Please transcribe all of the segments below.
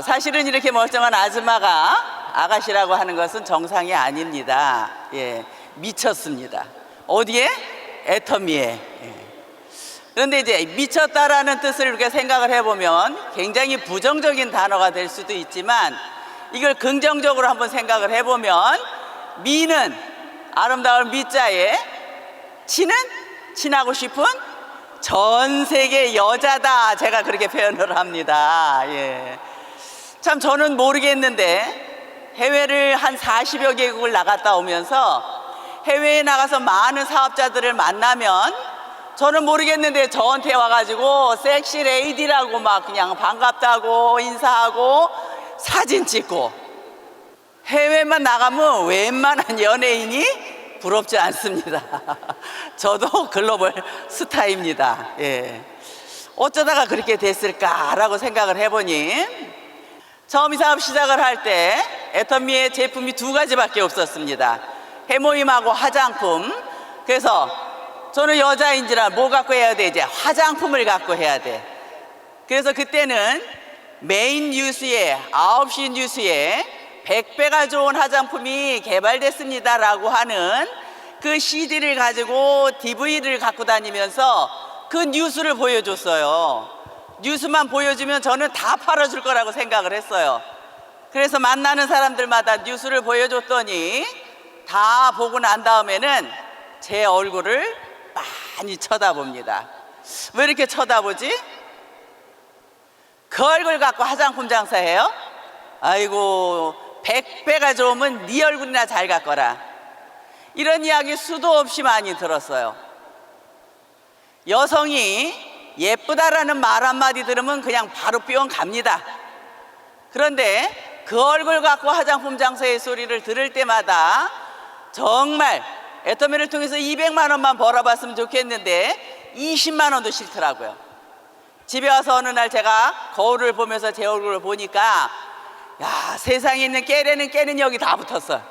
사실은 이렇게 멀쩡한 아줌마가 아가씨라고 하는 것은 정상이 아닙니다. 예, 미쳤습니다. 어디에? 애터미에. 예. 그런데 이제 미쳤다라는 뜻을 이렇게 생각을 해보면 굉장히 부정적인 단어가 될 수도 있지만, 이걸 긍정적으로 한번 생각을 해보면, 미는 아름다운 미자에, 친은 친하고 싶은 전 세계 여자다, 제가 그렇게 표현을 합니다. 예. 참 저는 모르겠는데 해외를 한 40여 개국을 나갔다 오면서 해외에 나가서 많은 사업자들을 만나면, 저는 모르겠는데 저한테 와가지고 섹시 레이디라고 막 그냥 반갑다고 인사하고 사진 찍고, 해외만 나가면 웬만한 연예인이 부럽지 않습니다. 저도 글로벌 스타입니다. 예. 어쩌다가 그렇게 됐을까라고 생각을 해보니, 처음 이 사업 시작을 할 때 애터미의 제품이 두 가지밖에 없었습니다. 해모임하고 화장품. 그래서 저는 여자인지라 뭐 갖고 해야 돼? 이제 화장품을 갖고 해야 돼. 그래서 그때는 메인 뉴스에, 9시 뉴스에 100배가 좋은 화장품이 개발됐습니다 라고 하는 그 CD를 가지고 DVD를 갖고 다니면서 그 뉴스를 보여줬어요. 뉴스만 보여주면 저는 다 팔아줄 거라고 생각을 했어요. 그래서 만나는 사람들마다 뉴스를 보여줬더니 다 보고 난 다음에는 제 얼굴을 많이 쳐다봅니다. 왜 이렇게 쳐다보지? 그 얼굴 갖고 화장품 장사해요? 아이고, 100배가 좋으면 네 얼굴이나 잘 갖거라. 이런 이야기 수도 없이 많이 들었어요. 여성이 예쁘다라는 말 한마디 들으면 그냥 바로 뿅 갑니다. 그런데 그 얼굴 갖고 화장품 장사의 소리를 들을 때마다 정말 애터미를 통해서 200만 원만 벌어봤으면 좋겠는데 20만 원도 싫더라고요. 집에 와서 어느 날 제가 거울을 보면서 제 얼굴을 보니까, 야, 세상에 있는 깨는 여기 다 붙었어.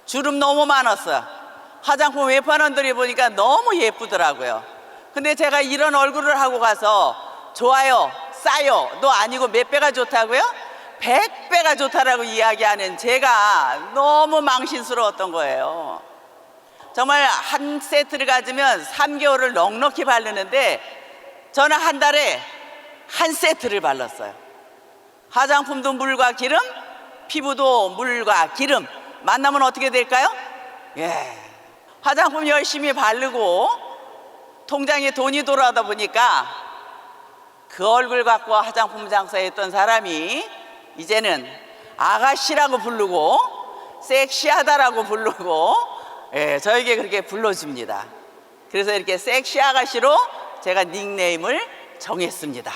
주름 너무 많았어. 화장품 외판원들이 보니까 너무 예쁘더라고요. 근데 제가 이런 얼굴을 하고 가서 좋아요, 싸요 도 아니고 몇 배가 좋다고요? 100배가 좋다라고 이야기하는 제가 너무 망신스러웠던 거예요. 정말 한 세트를 가지면 3개월을 넉넉히 바르는데 저는 한 달에 한 세트를 발랐어요. 화장품도 물과 기름, 피부도 물과 기름. 만나면 어떻게 될까요? 예. 화장품 열심히 바르고 통장에 돈이 돌아오다 보니까 그 얼굴 갖고 화장품 장사했던 사람이 이제는 아가씨라고 부르고 섹시하다라고 부르고, 예, 저에게 그렇게 불러줍니다. 그래서 이렇게 섹시 아가씨로 제가 닉네임을 정했습니다.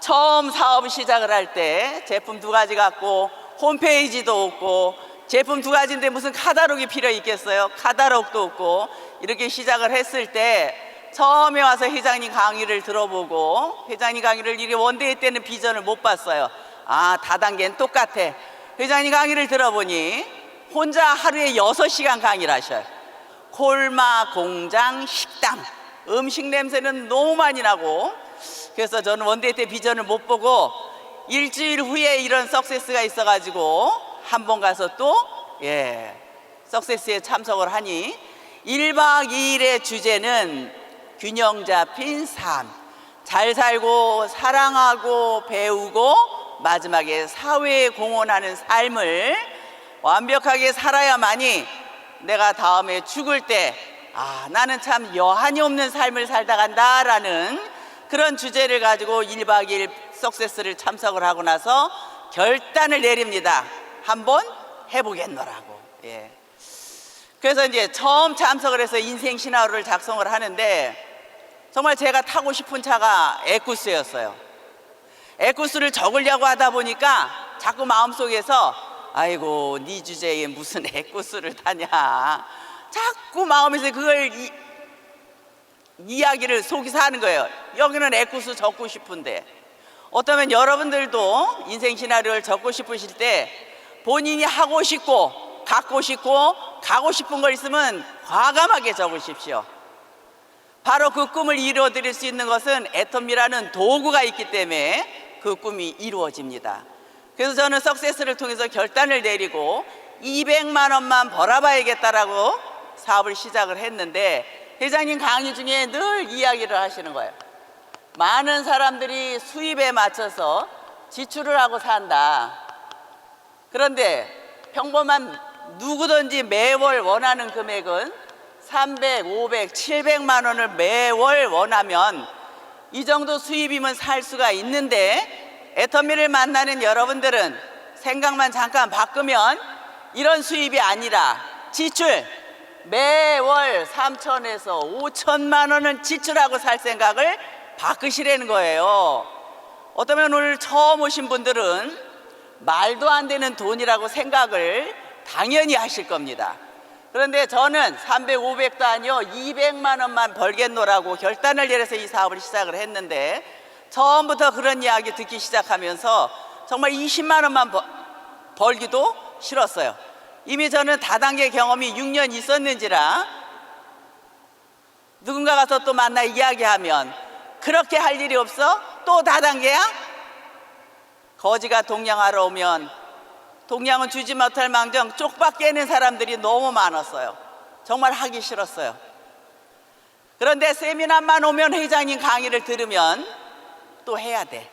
처음 사업 시작을 할 때 제품 두 가지 갖고 홈페이지도 없고, 제품 두 가지인데 무슨 카탈로그가 필요 있겠어요? 카탈로그도 없고, 이렇게 시작을 했을 때 처음에 와서 회장님 강의를 들어보고, 회장님 강의를 이렇게 원데이 때는 비전을 못 봤어요. 아, 다단계는 똑같아. 회장님 강의를 들어보니 혼자 하루에 6시간 강의를 하셔요. 콜마, 공장, 식당, 음식 냄새는 너무 많이 나고, 그래서 저는 원데이 때 비전을 못 보고 일주일 후에 이런 석세스가 있어가지고 한 번 가서 또 석세스에 참석을 하니 1박 2일의 주제는 균형 잡힌 삶, 잘 살고 사랑하고 배우고 마지막에 사회에 공헌하는 삶을 완벽하게 살아야만이 내가 다음에 죽을 때 나는 참 여한이 없는 삶을 살다 간다라는 그런 주제를 가지고 1박 2일 석세스를 참석을 하고 나서 결단을 내립니다. 한번 해보겠노라고. 예. 그래서 이제 처음 참석을 해서 인생 시나리오를 작성을 하는데, 정말 제가 타고 싶은 차가 에쿠스였어요. 에쿠스를 적으려고 하다 보니까 자꾸 마음속에서 아이고, 네 주제에 무슨 에쿠스를 타냐, 자꾸 마음에서 그걸 이야기를 속에서 하는 거예요. 여기는 에쿠스 적고 싶은데. 어쩌면 여러분들도 인생 시나리오를 적고 싶으실 때 본인이 하고 싶고 갖고 싶고 가고 싶은 거 있으면 과감하게 적으십시오. 바로 그 꿈을 이루어드릴 수 있는 것은 애터미라는 도구가 있기 때문에 그 꿈이 이루어집니다. 그래서 저는 석세스를 통해서 결단을 내리고 200만 원만 벌어봐야겠다라고 사업을 시작을 했는데, 회장님 강의 중에 늘 이야기를 하시는 거예요. 많은 사람들이 수입에 맞춰서 지출을 하고 산다. 그런데 평범한 누구든지 매월 원하는 금액은 300, 500, 700만 원을 매월 원하면 이 정도 수입이면 살 수가 있는데, 애터미를 만나는 여러분들은 생각만 잠깐 바꾸면 이런 수입이 아니라 지출 매월 3천에서 5천만 원은 지출하고 살 생각을 바꾸시라는 거예요. 어쩌면 오늘 처음 오신 분들은 말도 안 되는 돈이라고 생각을 당연히 하실 겁니다. 그런데 저는 300, 500도 아니요 200만 원만 벌겠노라고 결단을 내려서 이 사업을 시작을 했는데, 처음부터 그런 이야기 듣기 시작하면서 정말 20만 원만 벌기도 싫었어요. 이미 저는 다단계 경험이 6년 있었는지라 누군가 가서 또 만나 이야기하면 그렇게 할 일이 없어? 또 다단계야? 거지가 동냥하러 오면 동냥은 주지 못할 망정 쪽박 깨는 사람들이 너무 많았어요. 정말 하기 싫었어요. 그런데 세미나만 오면 회장님 강의를 들으면 또 해야 돼.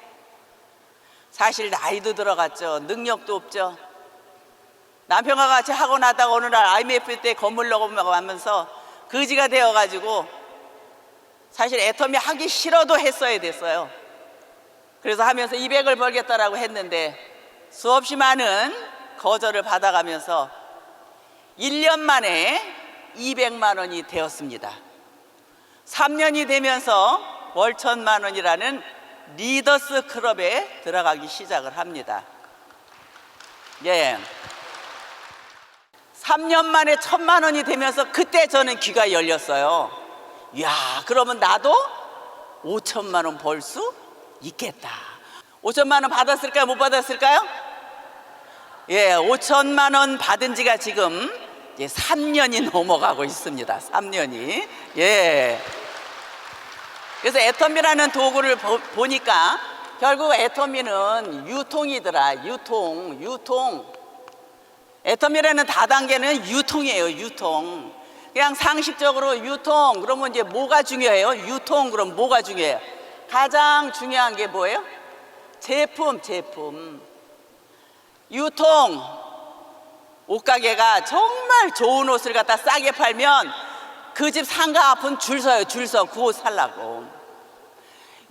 사실 나이도 들어갔죠. 능력도 없죠. 남편과 같이 하고 나다가 어느 날 IMF 때 건물 넘어가면서 거지가 되어가지고 사실 애터미 하기 싫어도 했어야 됐어요. 그래서 하면서 200을 벌겠다라고 했는데 수없이 많은 거절을 받아가면서 1년 만에 200만 원이 되었습니다. 3년이 되면서 월 1,000만 원이라는 리더스 클럽에 들어가기 시작을 합니다. 예. 3년 만에 1,000만 원이 되면서 그때 저는 귀가 열렸어요. 이야, 그러면 나도 5천만 원 벌 수 있겠다. 5천만 원 받았을까요? 못 받았을까요? 예, 5천만 원 받은 지가 지금 3년이 넘어가고 있습니다. 3년이. 예. 그래서 애터미라는 도구를 보니까 결국 애터미는 유통이더라. 유통. 애터미라는 다단계는 유통이에요. 유통. 그냥 상식적으로 유통 그러면 이제 뭐가 중요해요? 유통 그럼 뭐가 중요해요? 가장 중요한 게 뭐예요? 제품. 유통. 옷가게가 정말 좋은 옷을 갖다 싸게 팔면 그 집 상가 앞은 줄 서요. 그 옷 살라고.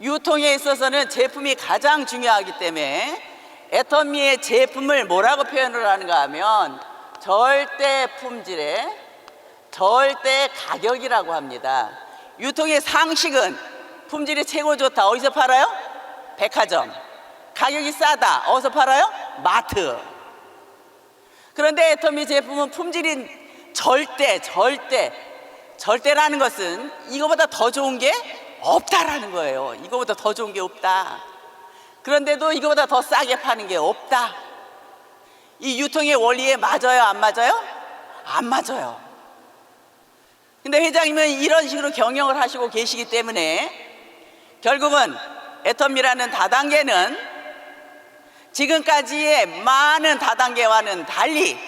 유통에 있어서는 제품이 가장 중요하기 때문에 애터미의 제품을 뭐라고 표현을 하는가 하면 절대 품질의 절대 가격이라고 합니다. 유통의 상식은 품질이 최고 좋다. 어디서 팔아요? 백화점. 가격이 싸다. 어디서 팔아요? 마트. 그런데 애터미 제품은 품질이 절대라는 것은 이거보다 더 좋은 게 없다라는 거예요. 이거보다 더 좋은 게 없다. 그런데도 이거보다 더 싸게 파는 게 없다. 이 유통의 원리에 맞아요? 안 맞아요? 안 맞아요. 근데 회장님은 이런 식으로 경영을 하시고 계시기 때문에 결국은 애터미라는 다단계는 지금까지의 많은 다단계와는 달리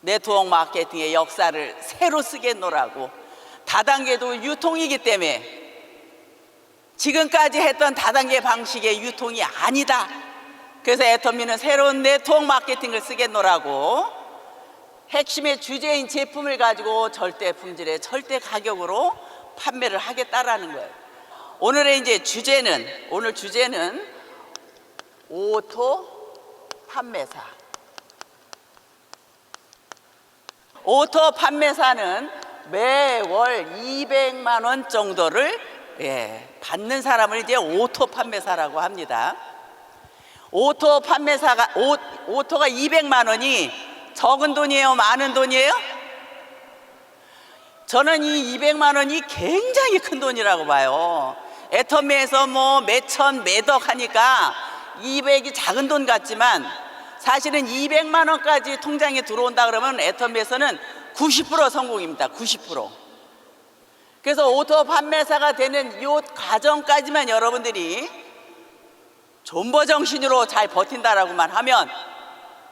네트워크 마케팅의 역사를 새로 쓰겠노라고. 다단계도 유통이기 때문에 지금까지 했던 다단계 방식의 유통이 아니다. 그래서 애터미는 새로운 네트워크 마케팅을 쓰겠노라고 핵심의 주제인 제품을 가지고 절대 품질의 절대 가격으로 판매를 하겠다라는 거예요. 오늘 주제는 오토 판매사. 오토 판매사는 매월 200만 원 정도를 받는 사람을 이제 오토 판매사라고 합니다. 오토가 200만 원이 적은 돈이에요? 많은 돈이에요? 저는 이 200만 원이 굉장히 큰 돈이라고 봐요. 애터미에서 뭐 몇천 몇억 하니까 200이 작은 돈 같지만 사실은 200만 원까지 통장에 들어온다 그러면 애터미에서는 90% 성공입니다. 90%. 그래서 오토 판매사가 되는 이 과정까지만 여러분들이 존버 정신으로 잘 버틴다라고만 하면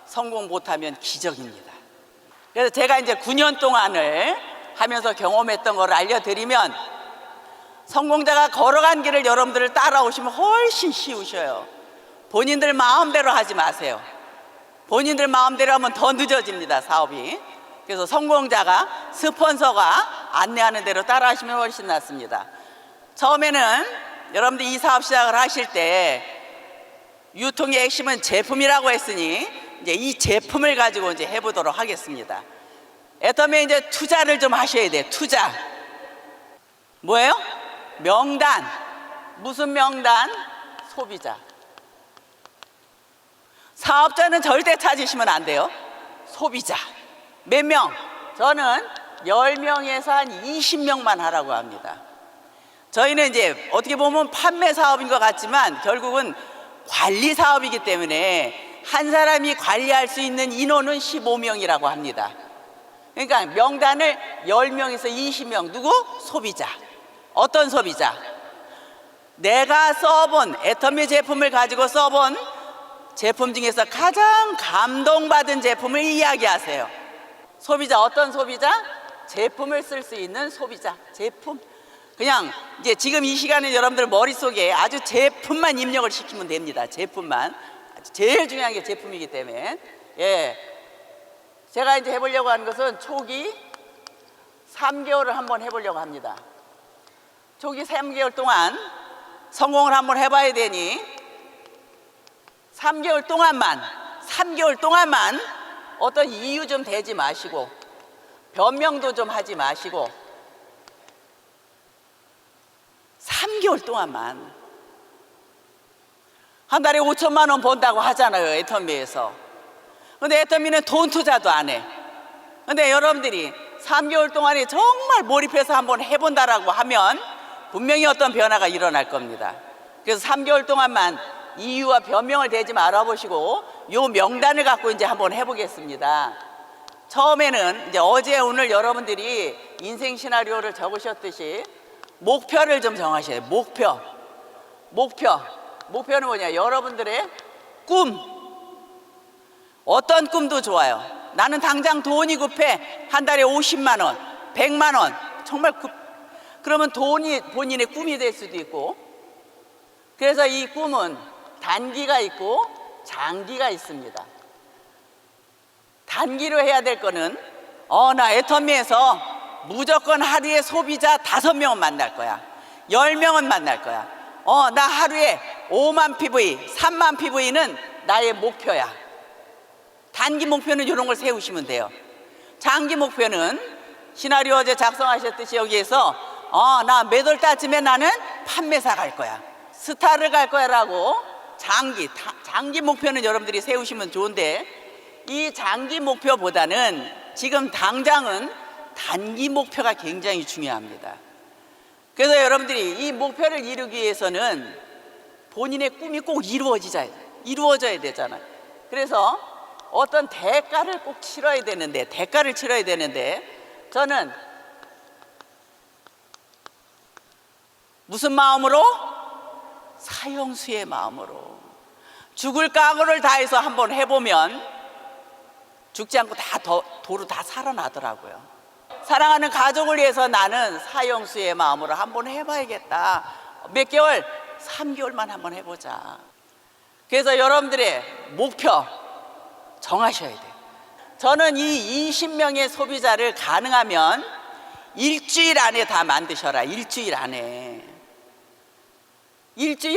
성공 못하면 기적입니다. 그래서 제가 이제 9년 동안을 하면서 경험했던 걸 알려드리면 성공자가 걸어간 길을 여러분들 따라오시면 훨씬 쉬우셔요. 본인들 마음대로 하지 마세요. 본인들 마음대로 하면 더 늦어집니다, 사업이. 그래서 성공자가 스폰서가 안내하는 대로 따라하시면 훨씬 낫습니다. 처음에는 여러분들 이 사업 시작을 하실 때 유통의 핵심은 제품이라고 했으니 이제 이 제품을 가지고 이제 해보도록 하겠습니다. 애터미에 이제 투자를 좀 하셔야 돼요. 투자. 뭐예요? 명단. 무슨 명단? 소비자. 사업자는 절대 찾으시면 안 돼요. 소비자. 몇 명? 저는 10명에서 한 20명만 하라고 합니다. 저희는 이제 어떻게 보면 판매 사업인 것 같지만 결국은 관리 사업이기 때문에 한 사람이 관리할 수 있는 인원은 15명이라고 합니다. 그러니까 명단을 10명에서 20명. 누구? 소비자. 어떤 소비자? 내가 써본 애터미 제품을 가지고 써본 제품 중에서 가장 감동받은 제품을 이야기하세요. 소비자. 어떤 소비자? 제품을 쓸 수 있는 소비자. 제품. 그냥 이제 지금 이 시간에 여러분들 머릿속에 아주 제품만 입력을 시키면 됩니다. 제품만. 제일 중요한 게 제품이기 때문에. 예. 제가 이제 해보려고 하는 것은 초기 3개월을 한번 해보려고 합니다. 초기 3개월 동안 성공을 한번 해봐야 되니 3개월 동안만 어떤 이유 좀 대지 마시고 변명도 좀 하지 마시고 3개월 동안만 한 달에 5천만 원 번다고 하잖아요, 애터미에서. 근데 애터미는 돈 투자도 안 해. 근데 여러분들이 3개월 동안에 정말 몰입해서 한번 해본다라고 하면 분명히 어떤 변화가 일어날 겁니다. 그래서 3개월 동안만 이유와 변명을 대지 말아보시고 요 명단을 갖고 이제 한번 해보겠습니다. 처음에는 이제 어제 오늘 여러분들이 인생 시나리오를 적으셨듯이 목표를 좀 정하셔야 돼요. 목표는 뭐냐? 여러분들의 꿈. 어떤 꿈도 좋아요. 나는 당장 돈이 급해. 한 달에 50만 원, 100만 원. 정말 그러면 돈이 본인의 꿈이 될 수도 있고. 그래서 이 꿈은 단기가 있고 장기가 있습니다. 단기로 해야 될 거는 나 애터미에서 무조건 하루에 소비자 5명은 만날 거야. 10명은 만날 거야. 나 하루에 5만 PV, 3만 PV는 나의 목표야. 단기 목표는 이런 걸 세우시면 돼요. 장기 목표는 시나리오 어제 작성하셨듯이 여기에서 나 몇 월 달쯤에 나는 판매사 갈 거야. 스타를 갈 거야 라고 장기 목표는 여러분들이 세우시면 좋은데 이 장기 목표보다는 지금 당장은 단기 목표가 굉장히 중요합니다. 그래서 여러분들이 이 목표를 이루기 위해서는 본인의 꿈이 꼭 이루어져야 되잖아요. 그래서 어떤 대가를 꼭 치러야 되는데 저는 무슨 마음으로? 사형수의 마음으로 죽을 각오를 다해서 한번 해보면 죽지 않고 도로 다 살아나더라고요. 사랑하는 가족을 위해서 나는 사형수의 마음으로 한번 해봐야겠다. 몇 개월? 3개월만 한번 해보자. 그래서 여러분들의 목표 정하셔야 돼요. 저는 이 20명의 소비자를 가능하면 일주일 안에 다 만드셔라. 일주일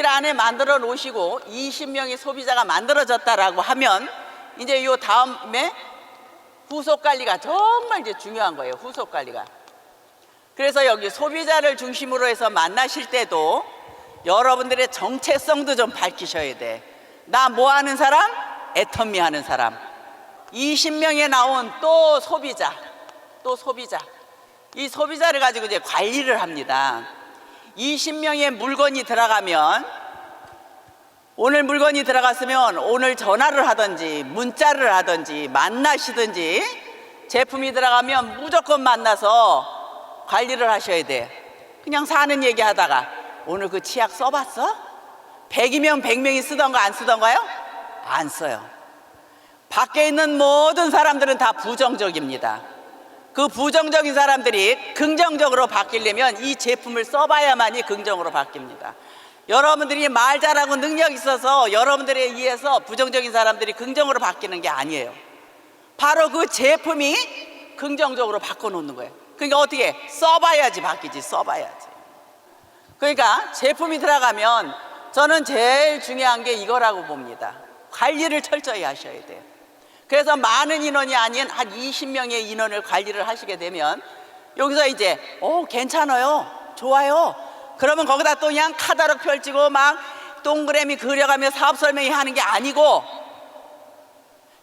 안에 만들어 놓으시고 20명의 소비자가 만들어졌다라고 하면 이제 요 다음에 후속 관리가 정말 이제 중요한 거예요. 후속 관리가. 그래서 여기 소비자를 중심으로 해서 만나실 때도 여러분들의 정체성도 좀 밝히셔야 돼. 나 뭐 하는 사람? 애터미 하는 사람. 20명에 나온 또 소비자. 이 소비자를 가지고 이제 관리를 합니다. 20명의 물건이 들어가면 오늘 물건이 들어갔으면 오늘 전화를 하든지 문자를 하든지 만나시든지 제품이 들어가면 무조건 만나서 관리를 하셔야 돼. 그냥 사는 얘기 하다가 오늘 그 치약 써봤어? 100이면 100명이 쓰던가 안 쓰던가요? 안 써요. 밖에 있는 모든 사람들은 다 부정적입니다. 그 부정적인 사람들이 긍정적으로 바뀌려면 이 제품을 써봐야만이 긍정으로 바뀝니다. 여러분들이 말 잘하고 능력이 있어서 여러분들에 의해서 부정적인 사람들이 긍정으로 바뀌는 게 아니에요. 바로 그 제품이 긍정적으로 바꿔놓는 거예요. 그러니까 어떻게 써봐야지 바뀌지, 써봐야지. 그러니까 제품이 들어가면 저는 제일 중요한 게 이거라고 봅니다. 관리를 철저히 하셔야 돼요. 그래서 많은 인원이 아닌 한 20명의 인원을 관리를 하시게 되면 여기서 이제 괜찮아요, 좋아요. 그러면 거기다 또 그냥 카다록 펼치고 막 동그라미 그려가며 사업 설명회 하는 게 아니고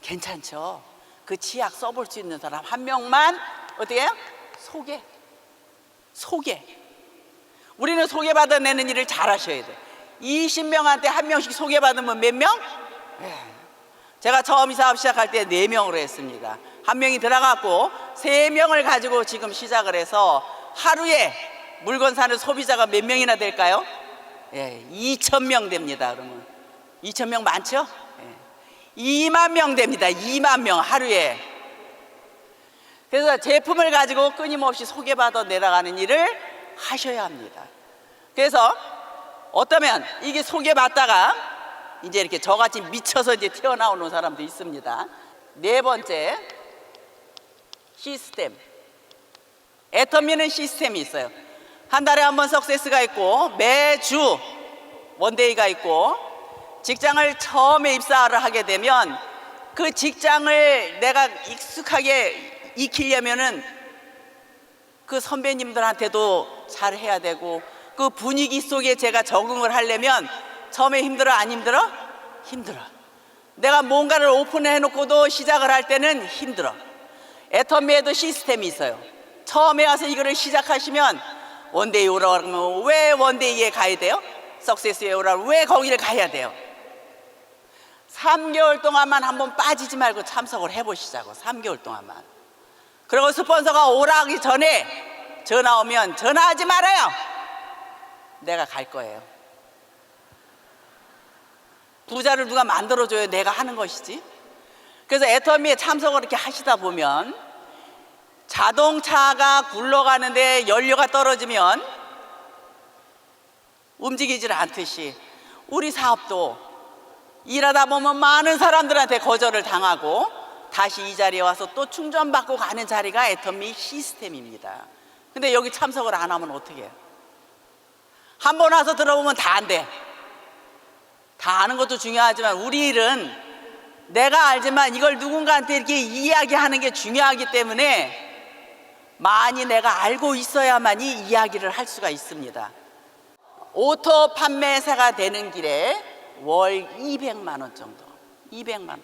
괜찮죠. 그 치약 써볼 수 있는 사람 한 명만 어떻게 해요? 소개. 우리는 소개받아내는 일을 잘 하셔야 돼. 20명한테 한 명씩 소개받으면 몇 명? 제가 처음 이 사업 시작할 때 4명으로 했습니다. 한 명이 들어갔고 3명을 가지고 지금 시작을 해서 하루에 물건 사는 소비자가 몇 명이나 될까요? 2,000명 됩니다. 그러면 2,000명 많죠? 2만 명 됩니다. 2만 명 하루에. 그래서 제품을 가지고 끊임없이 소개받아 내려가는 일을 하셔야 합니다. 그래서 어떠면 이게 소개받다가 이제 이렇게 저같이 미쳐서 이제 튀어나오는 사람도 있습니다. 4번째, 시스템. 애터미는 시스템이 있어요. 한 달에 한 번 석세스가 있고 매주 원데이가 있고 직장을 처음에 입사를 하게 되면 그 직장을 내가 익숙하게 익히려면은 그 선배님들한테도 잘 해야 되고 그 분위기 속에 제가 적응을 하려면 처음에 힘들어 안 힘들어? 힘들어. 내가 뭔가를 오픈해 놓고도 시작을 할 때는 힘들어. 애터미에도 시스템이 있어요. 처음에 와서 이거를 시작하시면 원데이 오라고 하면 왜 원데이에 가야 돼요? 석세스에 오라고 왜 거기를 가야 돼요? 3개월 동안만 한번 빠지지 말고 참석을 해보시자고. 3개월 동안만. 그리고 스폰서가 오라 하기 전에 전화 오면 전화하지 말아요. 내가 갈 거예요. 부자를 누가 만들어줘요? 내가 하는 것이지. 그래서 애터미에 참석을 이렇게 하시다 보면 자동차가 굴러가는데 연료가 떨어지면 움직이질 않듯이 우리 사업도 일하다 보면 많은 사람들한테 거절을 당하고 다시 이 자리에 와서 또 충전받고 가는 자리가 애터미 시스템입니다. 근데 여기 참석을 안 하면 어떻게 해요? 한 번 와서 들어보면 다 안 돼. 다 아는 것도 중요하지만 우리 일은 내가 알지만 이걸 누군가한테 이렇게 이야기하는 게 중요하기 때문에 많이 내가 알고 있어야만이 이야기를 할 수가 있습니다. 오토 판매사가 되는 길에 월 200만 원 정도. 200만 원.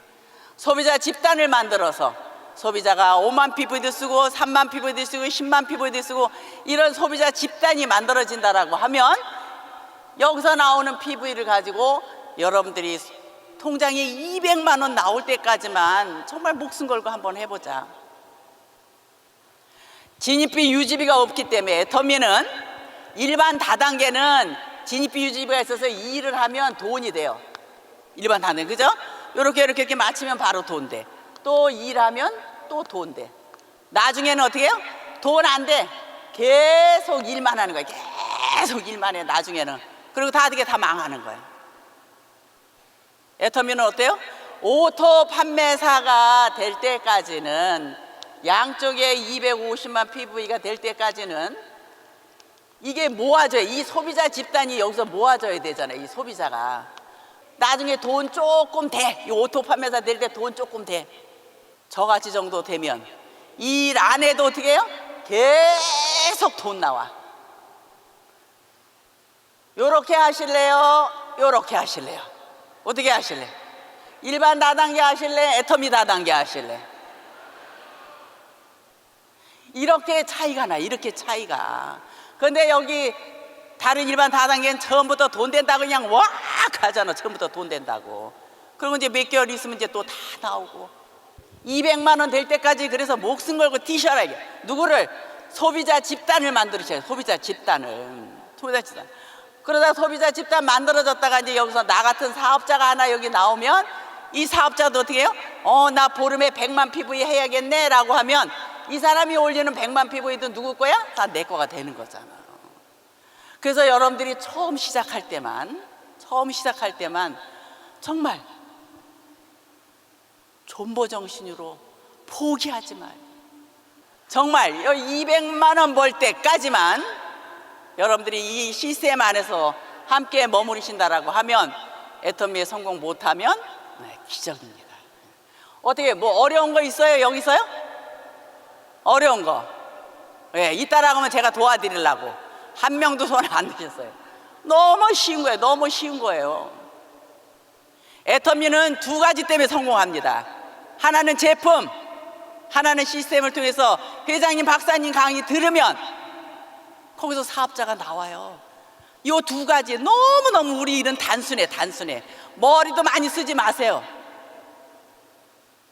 소비자 집단을 만들어서 소비자가 5만 PV도 쓰고 3만 PV도 쓰고 10만 PV도 쓰고 이런 소비자 집단이 만들어진다라고 하면 여기서 나오는 PV를 가지고 여러분들이 통장에 200만 원 나올 때까지만 정말 목숨 걸고 한번 해보자. 진입비 유지비가 없기 때문에 애터미는 일반 다단계는 진입비 유지비가 있어서 이 일을 하면 돈이 돼요. 일반 다단계 그죠? 이렇게 맞추면 바로 돈 돼. 또 일하면 또 돈 돼. 나중에는 어떻게 해요? 돈 안 돼. 계속 일만 하는 거야. 계속 일만 해 나중에는. 그리고 다 어떻게 다 망하는 거야. 애터미는 어때요? 오토 판매사가 될 때까지는 양쪽에 250만 PV가 될 때까지는 이게 모아져요. 이 소비자 집단이 여기서 모아져야 되잖아요. 이 소비자가 나중에 돈 조금 돼. 이 오토 판매사 될 때 돈 조금 돼. 저같이 정도 되면 이 일 안 해도 어떻게 해요? 계속 돈 나와. 요렇게 하실래요? 요렇게 하실래요? 어떻게 하실래? 일반 다단계 하실래? 애터미 다단계 하실래? 이렇게 차이가 나. 이렇게 차이가. 근데 여기 다른 일반 다단계는 처음부터 돈 된다고 그냥 왁 하잖아. 처음부터 돈 된다고. 그리고 이제 몇 개월 있으면 이제 또 다 나오고 200만 원 될 때까지 그래서 목숨 걸고 뛰셔라. 이게 누구를? 소비자 집단을 만들으셔야 소비자 집단을. 소비자 집단. 그러다 소비자 집단 만들어졌다가 이제 여기서 나 같은 사업자가 하나 여기 나오면 이 사업자도 어떻게 해요? 나 보름에 100만 PV 해야겠네 라고 하면 이 사람이 올리는 100만 PV도 누구 거야? 다 내 거가 되는 거잖아. 그래서 여러분들이 처음 시작할 때만 정말 존버 정신으로 포기하지 마요. 정말 200만 원 벌 때까지만 여러분들이 이 시스템 안에서 함께 머무르신다라고 하면 애터미에 성공 못하면 기적입니다. 어떻게 뭐 어려운 거 있어요? 여기서요? 어려운 거 이따라고 하면 제가 도와드리려고 한 명도 손을 안 드셨어요. 너무 쉬운 거예요. 너무 쉬운 거예요. 애터미는 두 가지 때문에 성공합니다. 하나는 제품, 하나는 시스템을 통해서 회장님, 박사님 강의 들으면 거기서 사업자가 나와요. 이 두 가지 너무너무 우리 일은 단순해. 머리도 많이 쓰지 마세요.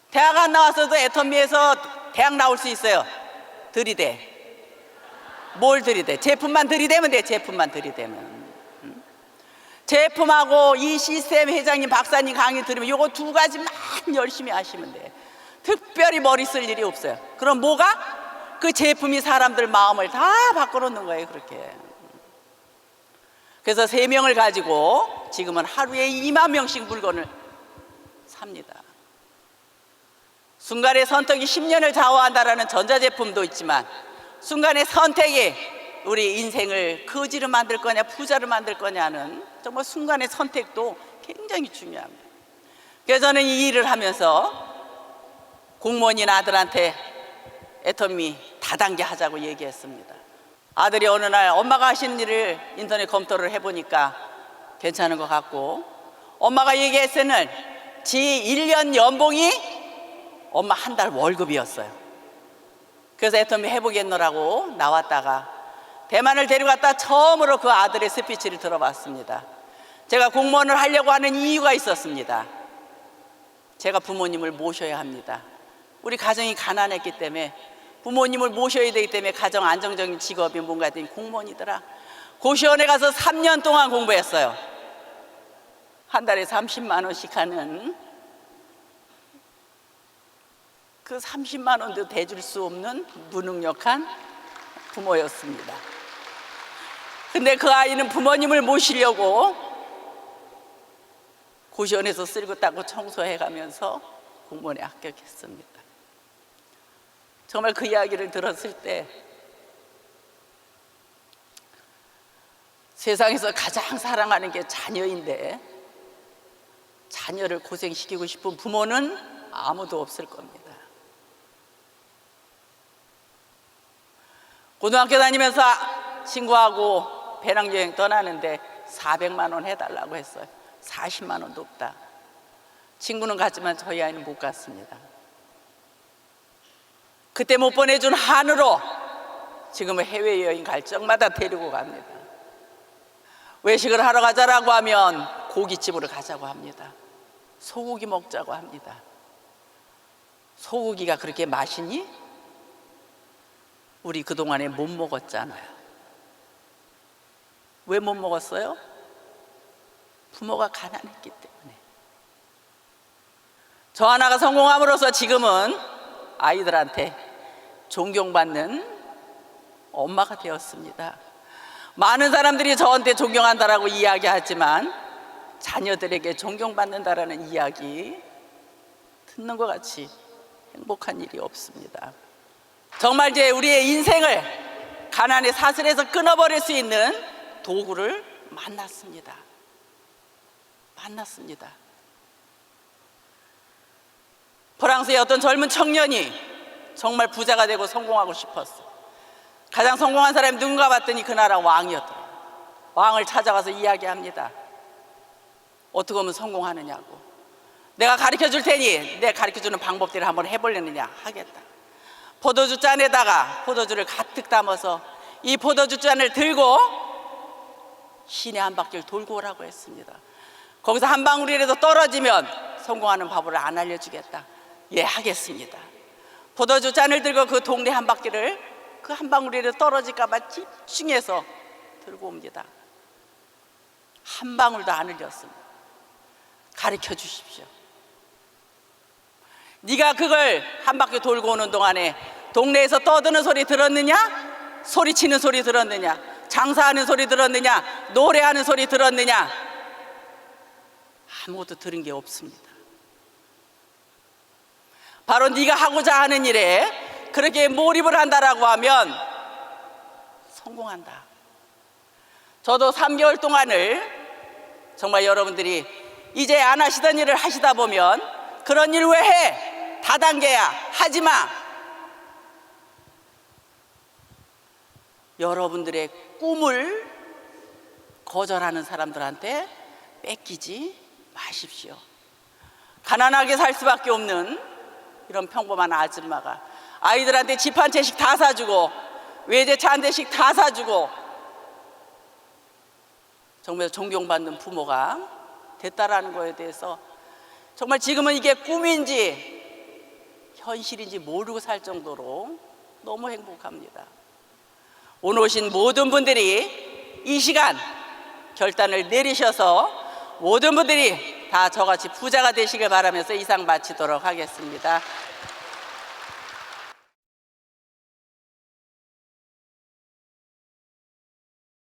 대학 안 나왔어도 애터미에서 대학 나올 수 있어요. 들이대. 뭘 들이대? 제품만 들이대면 돼. 제품만 들이대면. 제품하고 이 시스템 회장님, 박사님 강의 들으면 요거 두 가지만 열심히 하시면 돼. 특별히 머리 쓸 일이 없어요. 그럼 뭐가? 그 제품이 사람들 마음을 다 바꿔놓는 거예요. 그렇게. 그래서 3명을 가지고 지금은 하루에 2만 명씩 물건을 삽니다. 순간의 선택이 10년을 좌우한다라는 전자제품도 있지만 순간의 선택이 우리 인생을 거지로 만들 거냐 부자로 만들 거냐는 정말 순간의 선택도 굉장히 중요합니다. 그래서 저는 이 일을 하면서 공무원인 아들한테 애터미 다단계 하자고 얘기했습니다. 아들이 어느 날 엄마가 하시는 일을 인터넷 검토를 해보니까 괜찮은 것 같고 엄마가 얘기했을 지 1년 연봉이 엄마 한 달 월급이었어요. 그래서 애터미 해보겠노라고 나왔다가 대만을 데려갔다 처음으로 그 아들의 스피치를 들어봤습니다. 제가 공무원을 하려고 하는 이유가 있었습니다. 제가 부모님을 모셔야 합니다. 우리 가정이 가난했기 때문에 부모님을 모셔야 되기 때문에 가정 안정적인 직업이 뭔가 했더니 공무원이더라. 고시원에 가서 3년 동안 공부했어요. 한 달에 30만 원씩 하는 그 30만 원도 대줄 수 없는 무능력한 부모였습니다. 근데 그 아이는 부모님을 모시려고 고시원에서 쓸고 닦고 청소해가면서 공무원에 합격했습니다. 정말 그 이야기를 들었을 때 세상에서 가장 사랑하는 게 자녀인데 자녀를 고생시키고 싶은 부모는 아무도 없을 겁니다. 고등학교 다니면서 친구하고 배낭여행 떠나는데 400만 원 해달라고 했어요. 40만 원도 없다. 친구는 갔지만 저희 아이는 못 갔습니다. 그때 못 보내준 한으로 지금은 해외여행 갈 적마다 데리고 갑니다. 외식을 하러 가자라고 하면 고깃집으로 가자고 합니다. 소고기 먹자고 합니다. 소고기가 그렇게 맛있니? 우리 그동안에 못 먹었잖아요. 왜 못 먹었어요? 부모가 가난했기 때문에. 저 하나가 성공함으로써 지금은 아이들한테 존경받는 엄마가 되었습니다. 많은 사람들이 저한테 존경한다라고 이야기하지만 자녀들에게 존경받는다라는 이야기 듣는 것 같이 행복한 일이 없습니다. 정말 이제 우리의 인생을 가난의 사슬에서 끊어버릴 수 있는 도구를 만났습니다. 프랑스의 어떤 젊은 청년이 정말 부자가 되고 성공하고 싶었어. 가장 성공한 사람이 누군가 봤더니 그 나라 왕이었더라고요. 왕을 찾아가서 이야기합니다. 어떻게 하면 성공하느냐고. 내가 가르쳐 줄 테니 내 가르쳐 주는 방법들을 한번 해보려느냐. 하겠다. 포도주 잔에다가 포도주를 가득 담아서 이 포도주 잔을 들고 시내 한 바퀴를 돌고 오라고 했습니다. 거기서 한 방울이라도 떨어지면 성공하는 방법을 안 알려주겠다. 예, 하겠습니다. 포도주 잔을 들고 그 동네 한 바퀴를 그 한 방울이라도 떨어질까 봐 집중해서 들고 옵니다. 한 방울도 안 흘렸습니다. 가르쳐 주십시오. 네가 그걸 한 바퀴 돌고 오는 동안에 동네에서 떠드는 소리 들었느냐? 소리치는 소리 들었느냐? 장사하는 소리 들었느냐? 노래하는 소리 들었느냐? 아무것도 들은 게 없습니다. 바로 네가 하고자 하는 일에 그렇게 몰입을 한다라고 하면 성공한다. 저도 3개월 동안을 정말 여러분들이 이제 안 하시던 일을 하시다 보면 그런 일 왜 해? 다단계야. 하지 마. 여러분들의 꿈을 거절하는 사람들한테 뺏기지 마십시오. 가난하게 살 수밖에 없는 이런 평범한 아줌마가 아이들한테 집 한 채씩 다 사주고 외제차 한 대씩 다 사주고 정말 존경받는 부모가 됐다라는 거에 대해서 정말 지금은 이게 꿈인지 현실인지 모르고 살 정도로 너무 행복합니다. 오늘 오신 모든 분들이 이 시간 결단을 내리셔서 모든 분들이 다 저같이 부자가 되시길 바라면서 이상 마치도록 하겠습니다.